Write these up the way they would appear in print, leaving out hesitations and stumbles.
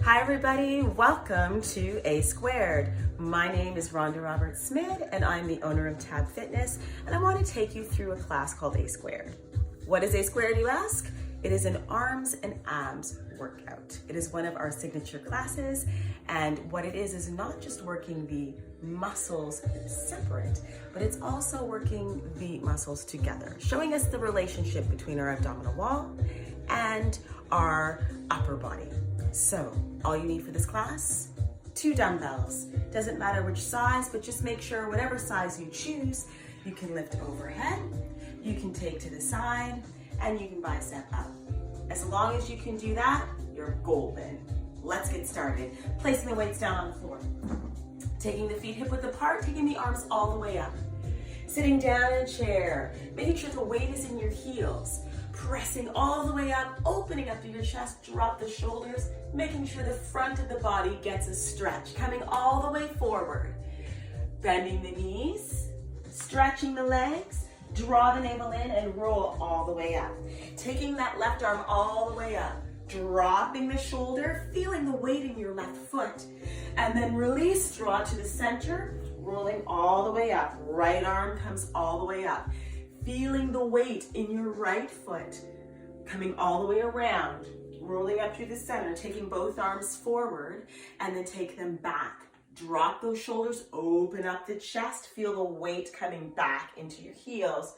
Hi everybody, welcome to A Squared. My name is Rhonda Roberts-Smith and I'm the owner of Tab Fitness, and I want to take you through a class called A Squared. What is A Squared, you ask? It is an arms and abs workout. It is one of our signature classes, and what it is not just working the muscles separate, but it's also working the muscles together, showing us the relationship between our abdominal wall and our upper body. So, all you need for this class, 2 dumbbells. Doesn't matter which size, but just make sure whatever size you choose, you can lift overhead, you can take to the side, and you can bicep up. As long as you can do that, you're golden. Let's get started. Placing the weights down on the floor. Taking the feet hip width apart, taking the arms all the way up. Sitting down in a chair, making sure the weight is in your heels. Pressing all the way up, opening up through your chest, drop the shoulders, making sure the front of the body gets a stretch, coming all the way forward. Bending the knees, stretching the legs, draw the navel in and roll all the way up. Taking that left arm all the way up, dropping the shoulder, feeling the weight in your left foot, and then release, draw to the center, rolling all the way up. Right arm comes all the way up. Feeling the weight in your right foot, coming all the way around, rolling up through the center, taking both arms forward, and then take them back. Drop those shoulders, open up the chest, feel the weight coming back into your heels,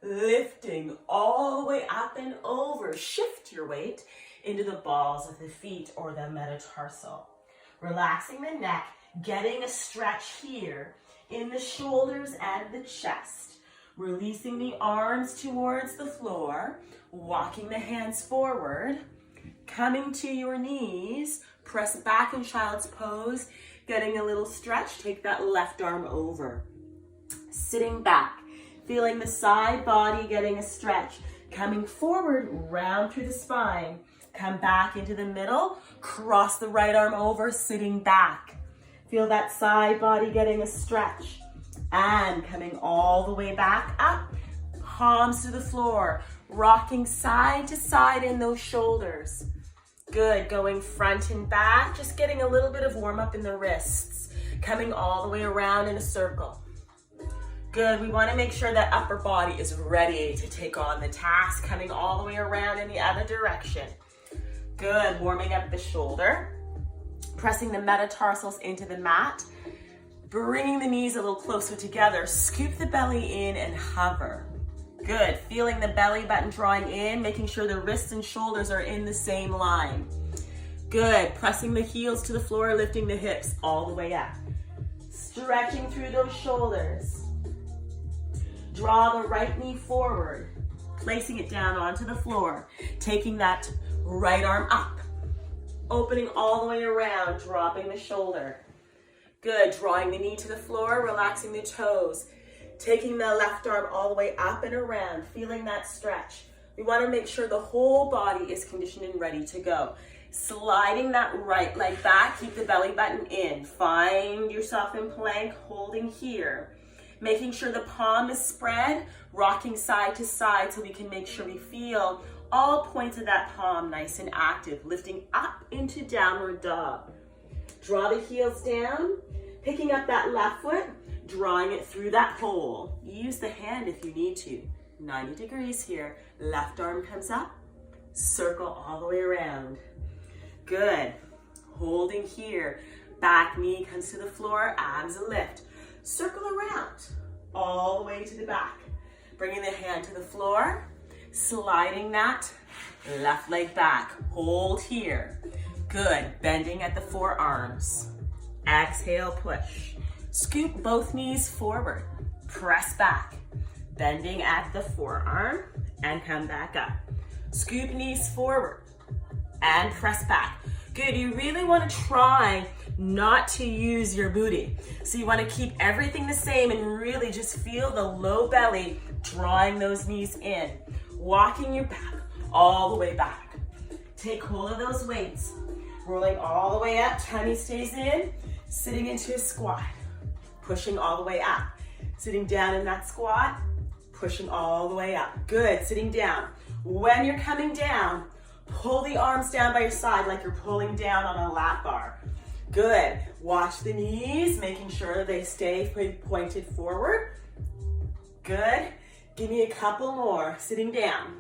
lifting all the way up and over. Shift your weight into the balls of the feet or the metatarsal. Relaxing the neck, getting a stretch here in the shoulders and the chest. Releasing the arms towards the floor, walking the hands forward, coming to your knees, press back in child's pose, getting a little stretch, take that left arm over. Sitting back, feeling the side body getting a stretch, coming forward, round through the spine, come back into the middle, cross the right arm over, sitting back. Feel that side body getting a stretch. And coming all the way back up, palms to the floor, rocking side to side in those shoulders. Good, going front and back, just getting a little bit of warm up in the wrists, coming all the way around in a circle. Good, we want to make sure that upper body is ready to take on the task, coming all the way around in the other direction. Good, warming up the shoulder, pressing the metatarsals into the mat, bringing the knees a little closer together, scoop the belly in and hover. Good, feeling the belly button drawing in, making sure the wrists and shoulders are in the same line. Good, pressing the heels to the floor, lifting the hips all the way up. Stretching through those shoulders. Draw the right knee forward, placing it down onto the floor, taking that right arm up, opening all the way around, dropping the shoulder. Good, drawing the knee to the floor, relaxing the toes, taking the left arm all the way up and around, feeling that stretch. We want to make sure the whole body is conditioned and ready to go. Sliding that right leg back, keep the belly button in. Find yourself in plank, holding here. Making sure the palm is spread, rocking side to side so we can make sure we feel all points of that palm nice and active, lifting up into downward dog. Draw the heels down, picking up that left foot, drawing it through that hole. Use the hand if you need to. 90 degrees here. Left arm comes up, circle all the way around. Good. Holding here. Back knee comes to the floor, abs a lift. Circle around, all the way to the back. Bringing the hand to the floor, sliding that left leg back. Hold here. Good, bending at the forearms. Exhale, push. Scoop both knees forward. Press back. Bending at the forearm and come back up. Scoop knees forward and press back. Good, you really want to try not to use your booty. So you want to keep everything the same and really just feel the low belly drawing those knees in. Walking your back all the way back. Take hold of those weights. Rolling all the way up, tummy stays in, sitting into a squat, pushing all the way up. Sitting down in that squat, pushing all the way up. Good, sitting down. When you're coming down, Pull the arms down by your side like you're pulling down on a lap bar. Good. Watch the knees, making sure they stay pointed forward. Good. Give me a couple more. Sitting down.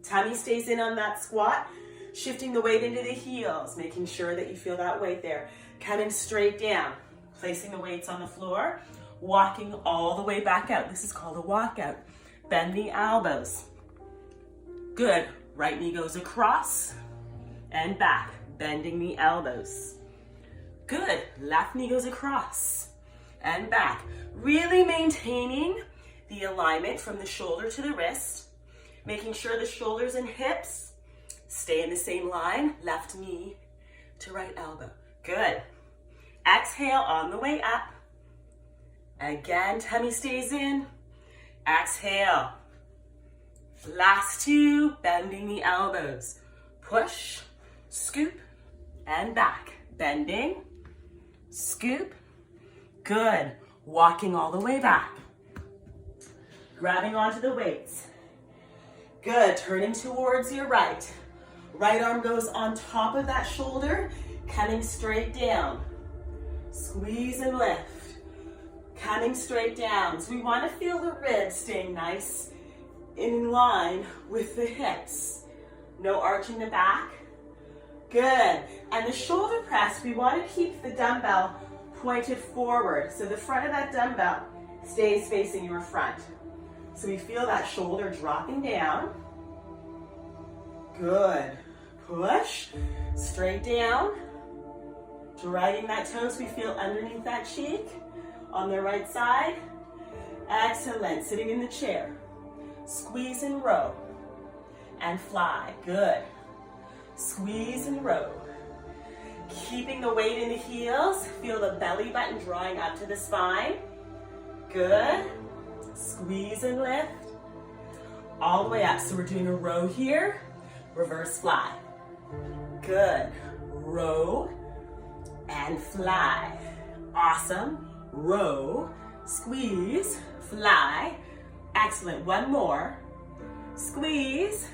Tummy stays in on that squat. Shifting the weight into the heels, making sure that you feel that weight there. Coming straight down. Placing the weights on the floor. Walking all the way back out. This is called a walkout. Bend the elbows. Good. Right knee goes across and back. Bending the elbows. Good. Left knee goes across and back. Really maintaining the alignment from the shoulder to the wrist. Making sure the shoulders and hips stay in the same line. Left knee to right elbow. Good. Exhale on the way up. Again, tummy stays in. Exhale. Last two, bending the elbows. Push, scoop, and back. Bending, scoop. Good. Walking all the way back. Grabbing onto the weights. Good. Turning towards your right. Right arm goes on top of that shoulder, coming straight down. Squeeze and lift. Coming straight down. So we want to feel the ribs staying nice in line with the hips. No arching the back. Good. And the shoulder press, we want to keep the dumbbell pointed forward. So the front of that dumbbell stays facing your front. So we feel that shoulder dropping down. Good. Push. Straight down. Dragging that toe so we feel underneath that cheek. On the right side. Excellent. Sitting in the chair. Squeeze and row. And fly. Good. Squeeze and row. Keeping the weight in the heels. Feel the belly button drawing up to the spine. Good. Squeeze and lift. All the way up. So we're doing a row here. Reverse fly. Good. Row and fly. Awesome. Row, squeeze, fly. Excellent. One more. Squeeze.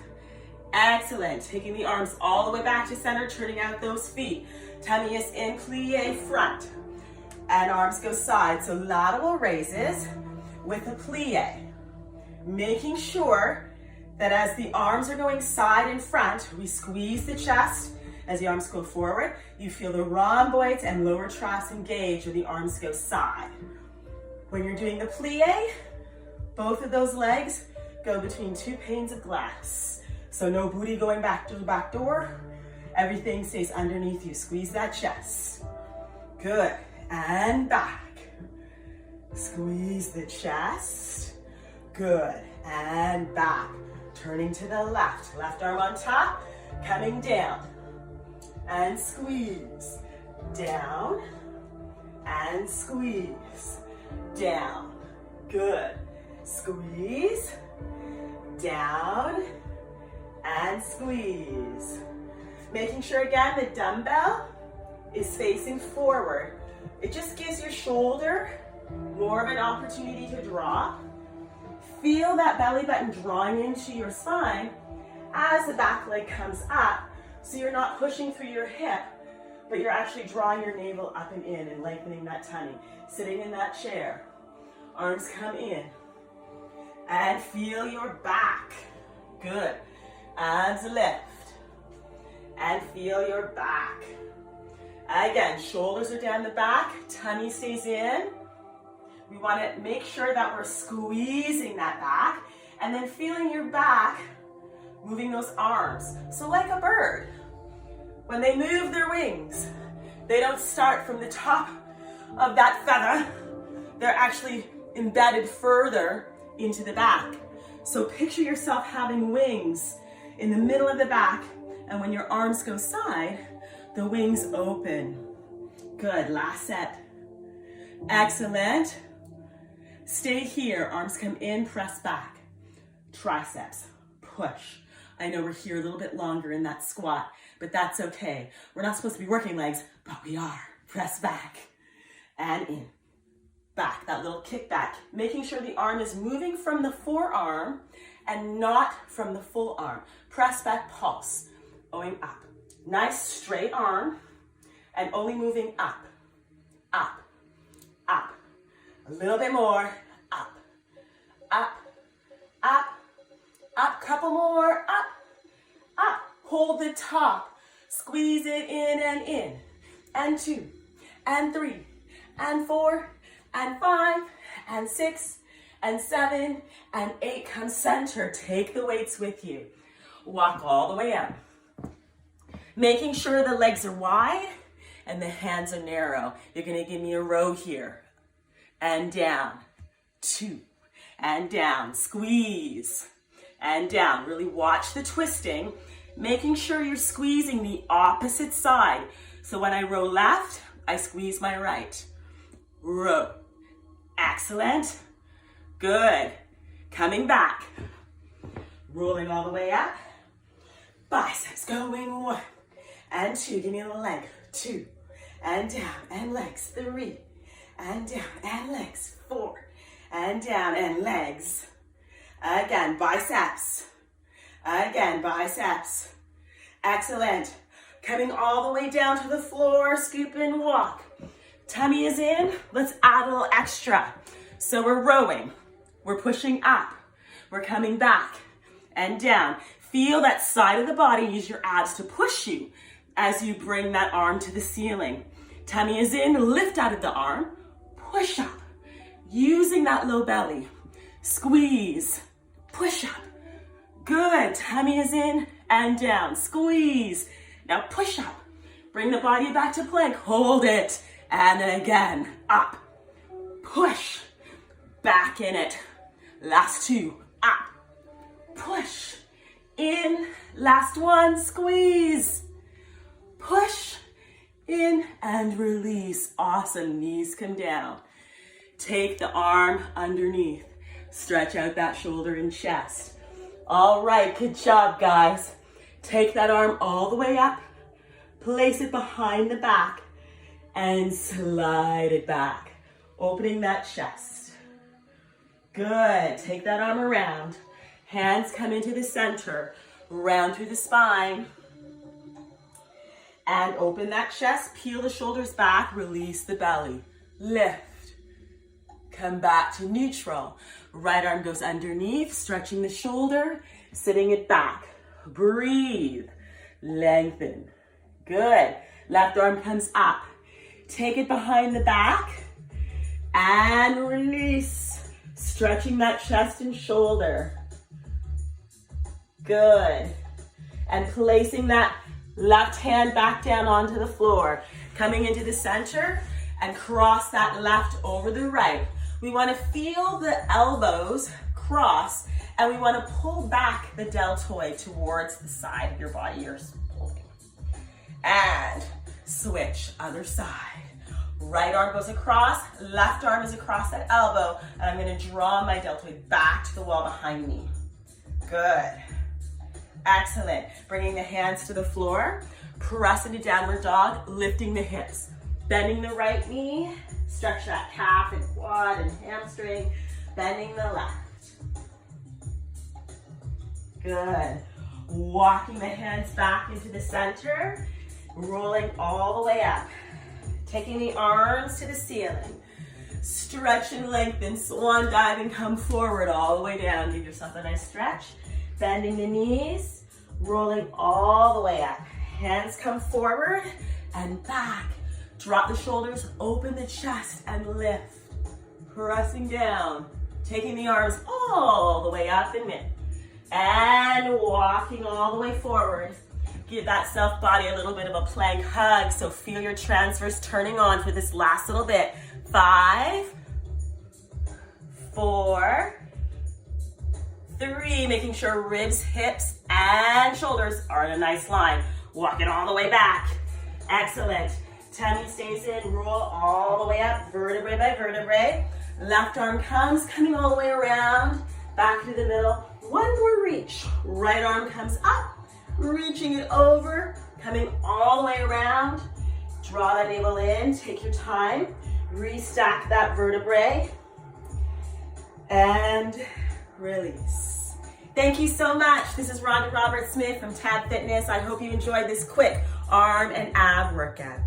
Excellent. Taking the arms all the way back to center, turning out those feet. Tummy is in plie front. And arms go side. So lateral raises with a plie. Making sure that as the arms are going side and front, we squeeze the chest. As the arms go forward, you feel the rhomboids and lower traps engage when the arms go side. When you're doing the plie, both of those legs go between two panes of glass. So no booty going back to the back door. Everything stays underneath you. Squeeze that chest. Good. And back. Squeeze the chest. Good. And back. Turning to the left. Left arm on top. Coming down. And squeeze. Down. And squeeze. Down. Good. Squeeze. Down. And squeeze. Making sure again the dumbbell is facing forward. It just gives your shoulder more of an opportunity to drop. Feel that belly button drawing into your spine as the back leg comes up, so you're not pushing through your hip, but you're actually drawing your navel up and in and lengthening that tummy. Sitting in that chair, arms come in, and feel your back. Good. Abs lift, and feel your back. Again, shoulders are down the back, tummy stays in. We want to make sure that we're squeezing that back, and then feeling your back, moving those arms. So like a bird, when they move their wings, they don't start from the top of that feather. They're actually embedded further into the back. So picture yourself having wings in the middle of the back, and when your arms go side, the wings open. Good, last set. Excellent. Stay here, arms come in, press back. Triceps, push. I know we're here a little bit longer in that squat, but that's okay. We're not supposed to be working legs, but we are. Press back and in. Back, that little kick back. Making sure the arm is moving from the forearm and not from the full arm. Press back, pulse. going up. Nice straight arm, and only moving up, up, up. A little bit more, up, up, up, up. Couple more, up, up. Hold the top. Squeeze it in, and 2, and 3, and 4, and 5, and 6, and 7, and 8. Come center. Take the weights with you. Walk all the way up. Making sure the legs are wide and the hands are narrow. You're gonna give me a row here. And down, 2, and down. Squeeze, and down. Really watch the twisting, making sure you're squeezing the opposite side. So when I row left, I squeeze my right. Row. Excellent. Good. Coming back. Rolling all the way up. Biceps going 1 and 2. Give me a leg. 2 and down and legs. 3 and down and legs. 4 and down and legs. Again, biceps. Again, biceps. Excellent. Coming all the way down to the floor, scoop and walk. Tummy is in. Let's add a little extra. So we're rowing. We're pushing up. We're coming back and down. Feel that side of the body. Use your abs to push you as you bring that arm to the ceiling. Tummy is in. Lift out of the arm. Push up. Using that low belly. Squeeze. Push up. Good. Tummy is in and down. Squeeze. Now push up. Bring the body back to plank. Hold it. And then again. Up. Push. Back in it. Last 2. Up. Push. In. Last 1. Squeeze. Push. In and release. Awesome. Knees come down. Take the arm underneath. Stretch out that shoulder and chest. All right, good job, guys. Take that arm all the way up. Place it behind the back and slide it back. Opening that chest. Good. Take that arm around. Hands come into the center. Round through the spine. And open that chest. Peel the shoulders back. Release the belly. Lift. Come back to neutral. Right arm goes underneath, stretching the shoulder, sitting it back. Breathe. Lengthen. Good. Left arm comes up. Take it behind the back and release. Stretching that chest and shoulder. Good. And placing that left hand back down onto the floor. Coming into the center and cross that left over the right. We want to feel the elbows cross and we want to pull back the deltoid towards the side of your body you're holding. And switch, other side. Right arm goes across, left arm is across that elbow, and I'm going to draw my deltoid back to the wall behind me. Good. Excellent. Bringing the hands to the floor, press into downward dog, lifting the hips. Bending the right knee, stretch that calf and quad and hamstring. Bending the left. Good. Walking the hands back into the center, rolling all the way up. Taking the arms to the ceiling. Stretch and lengthen, swan dive and come forward all the way down. Give yourself a nice stretch. Bending the knees, rolling all the way up. Hands come forward and back. Drop the shoulders, open the chest and lift. Pressing down, taking the arms all the way up and in. And walking all the way forward. Give that self body a little bit of a plank hug. So feel your transverse turning on for this last little bit. 5, 4, 3, making sure ribs, hips, and shoulders are in a nice line. Walking all the way back. Excellent. Tummy stays in, roll all the way up, vertebrae by vertebrae. Left arm comes, coming all the way around, back to the middle. One more reach. Right arm comes up, reaching it over, coming all the way around. Draw that navel in, take your time. Restack that vertebrae. And release. Thank you so much. This is Rhonda Roberts-Smith from Tab Fitness. I hope you enjoyed this quick arm and ab workout.